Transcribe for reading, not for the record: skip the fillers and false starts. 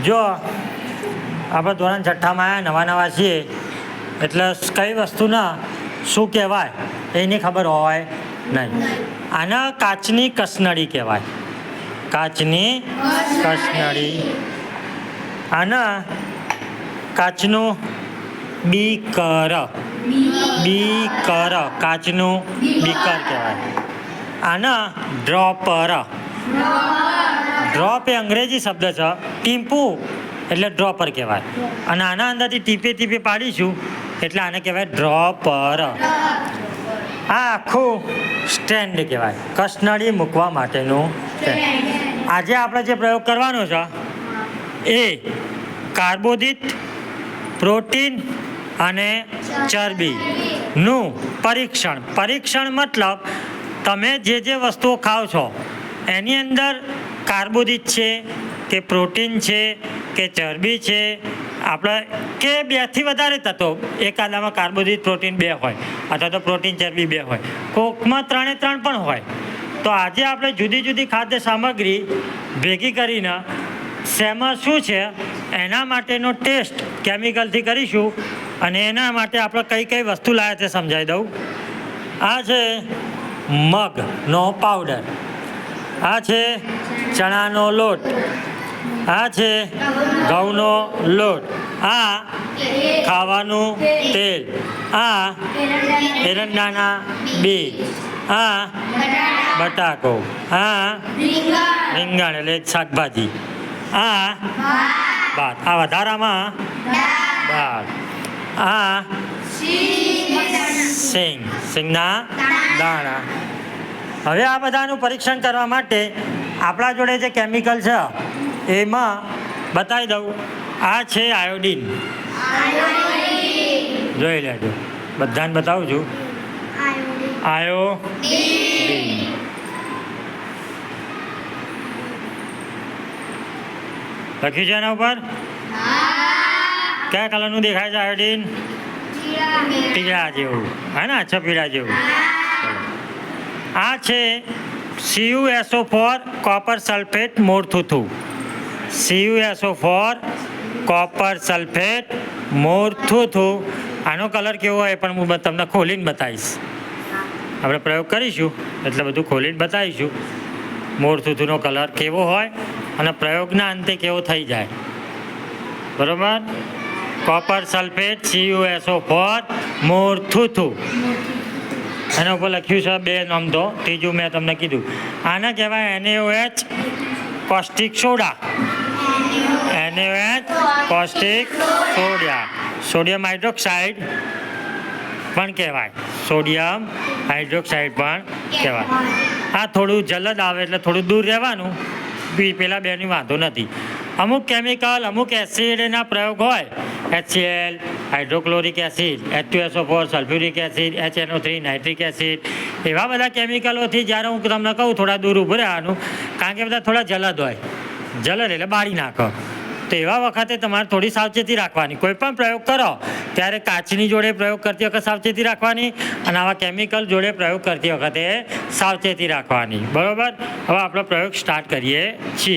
જો આપણે ધોરણ છઠ્ઠામાં આવ્યા નવા છીએ એટલે કઈ વસ્તુના શું કહેવાય એની ખબર હોય નહીં. આના કાચની કસનળી કહેવાય. કાચની કસનળી. આના કાચનું બીકર. બીકર કાચનું બીકર કહેવાય. આના ડ્રોપર. ડ્રોપ એ અંગ્રેજી શબ્દ છે. ટીમ્પું એટલે ડ્રોપર કહેવાય. અને આના અંદરથી ટીપે ટીપે પાડીશું એટલે આને કહેવાય ડ્રોપર. આ આખું સ્ટેન્ડ કહેવાય. કસનળી મૂકવા માટેનું સ્ટેન્ડ. આજે આપણે જે પ્રયોગ કરવાનો છે એ કાર્બોદિત, પ્રોટીન અને ચરબીનું પરીક્ષણ. પરીક્ષણ મતલબ તમે જે વસ્તુઓ ખાઓ છો એની અંદર કાર્બોદિત છે કે પ્રોટીન છે કે ચરબી છે, આપણે કે બેથી વધારે તત્વો, એકાદામાં કાર્બોદિત પ્રોટીન 2 હોય અથવા તો પ્રોટીન ચરબી 2 હોય, કોકમાં 3 પણ હોય. તો આજે આપણે જુદી જુદી ખાદ્ય સામગ્રી ભેગી કરીને શેમાં શું છે એના માટેનો ટેસ્ટ કેમિકલથી કરીશું. અને એના માટે આપણે કઈ કઈ વસ્તુ લાવ્યા તે સમજાવી દઉં. આ છે મગનો પાવડર, આ છે ચણાનો લોટ, આ છે ઘઉંનો લોટ, આ ખાવાનું તેલ, આ એરંડાના બીજ, આ બટાકો, આ રીંગણ એટલે શાકભાજી, આ ભાત, આ વધારામાં દાળ, આ સિંગના દાણા. હવે આ બધાનું પરીક્ષણ કરવા માટે આપણા જોડે જે કેમિકલ છે એમાં બતાવી દઉં. આ છે આયોડીન. જોઈ લેજો, બધાને બતાવું છું. આયોડીન. લખ્યું છે એના ઉપર? કયા કલરનું દેખાય છે આયોડીન? પીળા જેવું, હે ને? અચ્છા, પીળા જેવું. આ છે CuSO4 કોપર સલ્ફેટ મોરથુથુ. CuSO4 કોપર સલ્ફેટ મોરથુથુ. આનો કલર કેવો હોય પણ હું તમને ખોલીને બતાવીશ. આપણે પ્રયોગ કરીશું એટલે બધું ખોલીને બતાવીશું મોરથુથુનો કલર કેવો હોય અને પ્રયોગના અંતે કેવો થઈ જાય. બરાબર? Copper sulphate CuSO4 મોરથુથુ. એના ઉપર લખ્યું છે 2 નામ. તો ત્રીજું મેં તમને કીધું. આને કહેવાય NaOH caustic soda. NaOH caustic soda. Sodium hydroxide પણ કહેવાય. સોડિયમ હાઇડ્રોક્સાઇડ પણ કહેવાય. આ થોડું જલદ આવે એટલે થોડું દૂર રહેવાનું. પેલા બેની વાંધો નથી. અમુક કેમિકલ, અમુક એસિડના પ્રયોગ હોય, HCl, hydrochloric acid, H2SO4, sulphuric acid, HNO3, nitric acid, એવા બધા કેમિકલોથી જ્યારે હું તમને કહું થોડા દૂર ઊભું રહેવાનું, કારણ કે બધા થોડા જલદ હોય. જલદ એટલે બાળી નાખો. તો એવા વખતે તમારે થોડી સાવચેતી રાખવાની. કોઈ પણ પ્રયોગ કરો ત્યારે કાચની જોડે પ્રયોગ કરતી વખતે સાવચેતી રાખવાની અને આવા કેમિકલ જોડે પ્રયોગ કરતી વખતે સાવચેતી રાખવાની. બરાબર? હવે આપણો પ્રયોગ સ્ટાર્ટ કરીએ છીએ.